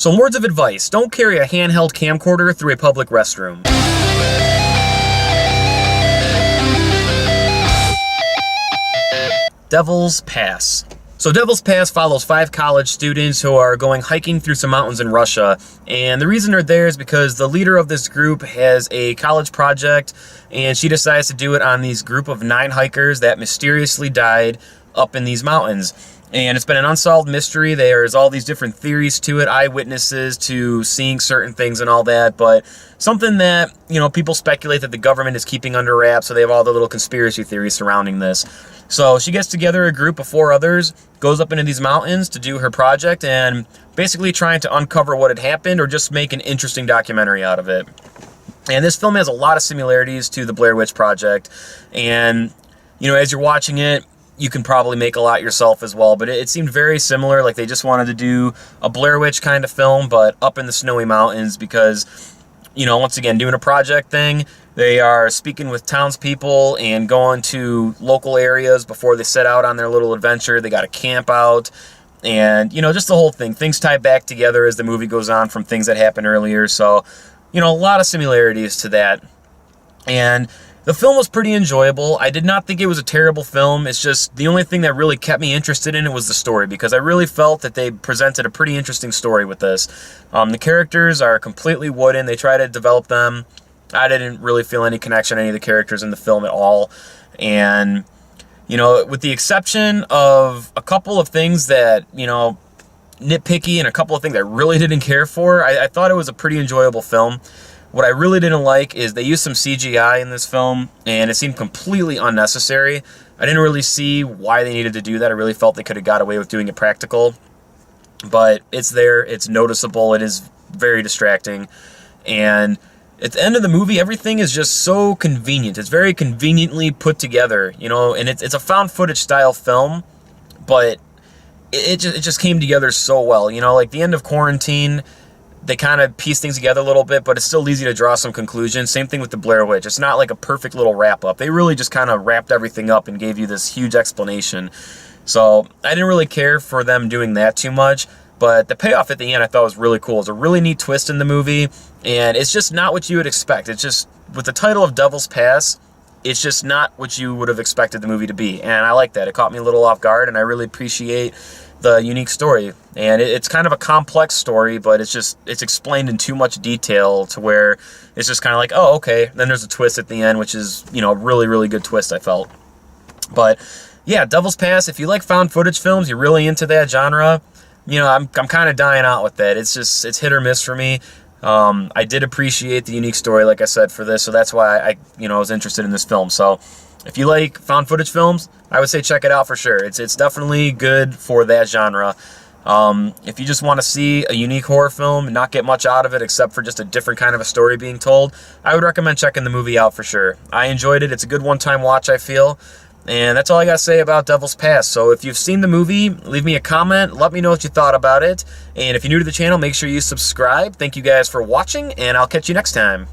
Some words of advice: don't carry a handheld camcorder through a public restroom. Devil's Pass. So Devil's Pass follows 5 college students who are going hiking through some mountains in Russia. And the reason they're there is because the leader of this group has a college project, and she decides to do it on these group of 9 hikers that mysteriously died up in these mountains. And it's been an unsolved mystery. There's all these different theories to it, eyewitnesses to seeing certain things and all that, but something that, people speculate that the government is keeping under wraps, so they have all the little conspiracy theories surrounding this. So she gets together a group of 4 others, goes up into these mountains to do her project, and basically trying to uncover what had happened or just make an interesting documentary out of it. And this film has a lot of similarities to the Blair Witch Project, and, as you're watching it, you can probably make a lot yourself as well, but it seemed very similar, like they just wanted to do a Blair Witch kind of film, but up in the snowy mountains because, once again, doing a project thing, they are speaking with townspeople and going to local areas before they set out on their little adventure. They got to camp out and, just the whole thing. Things tie back together as the movie goes on from things that happened earlier, so, a lot of similarities to that. And the film was pretty enjoyable. I did not think it was a terrible film. It's just the only thing that really kept me interested in it was the story, because I really felt that they presented a pretty interesting story with this. The characters are completely wooden. They try to develop them. I didn't really feel any connection to any of the characters in the film at all. And, with the exception of a couple of things that, nitpicky and a couple of things I really didn't care for, I thought it was a pretty enjoyable film. What I really didn't like is they used some CGI in this film, and it seemed completely unnecessary. I didn't really see why they needed to do that. I really felt they could have got away with doing it practical. But it's there, it's noticeable, it is very distracting. And at the end of the movie, everything is just so convenient. It's very conveniently put together, and it's a found footage style film, but it just came together so well. Like the end of Quarantine, they kind of piece things together a little bit, but it's still easy to draw some conclusions. Same thing with the Blair Witch. It's not like a perfect little wrap-up. They really just kind of wrapped everything up and gave you this huge explanation. So I didn't really care for them doing that too much, but the payoff at the end I thought was really cool. It's a really neat twist in the movie, and it's just not what you would expect. It's just, with the title of Devil's Pass, it's just not what you would have expected the movie to be, and I like that. It caught me a little off guard, and I really appreciate the unique story. And it's kind of a complex story, but it's explained in too much detail to where it's just kind of like, oh, okay. Then there's a twist at the end, which is, a really, really good twist, I felt. But yeah, Devil's Pass, if you like found footage films, you're really into that genre, I'm kind of dying out with that. It's hit or miss for me. I did appreciate the unique story, like I said, for this, so that's why I was interested in this film. So if you like found footage films, I would say check it out for sure. It's definitely good for that genre. If you just want to see a unique horror film and not get much out of it except for just a different kind of a story being told, I would recommend checking the movie out for sure. I enjoyed it. It's a good one-time watch, I feel. And that's all I got to say about Devil's Pass. So if you've seen the movie, leave me a comment. Let me know what you thought about it. And if you're new to the channel, make sure you subscribe. Thank you guys for watching, and I'll catch you next time.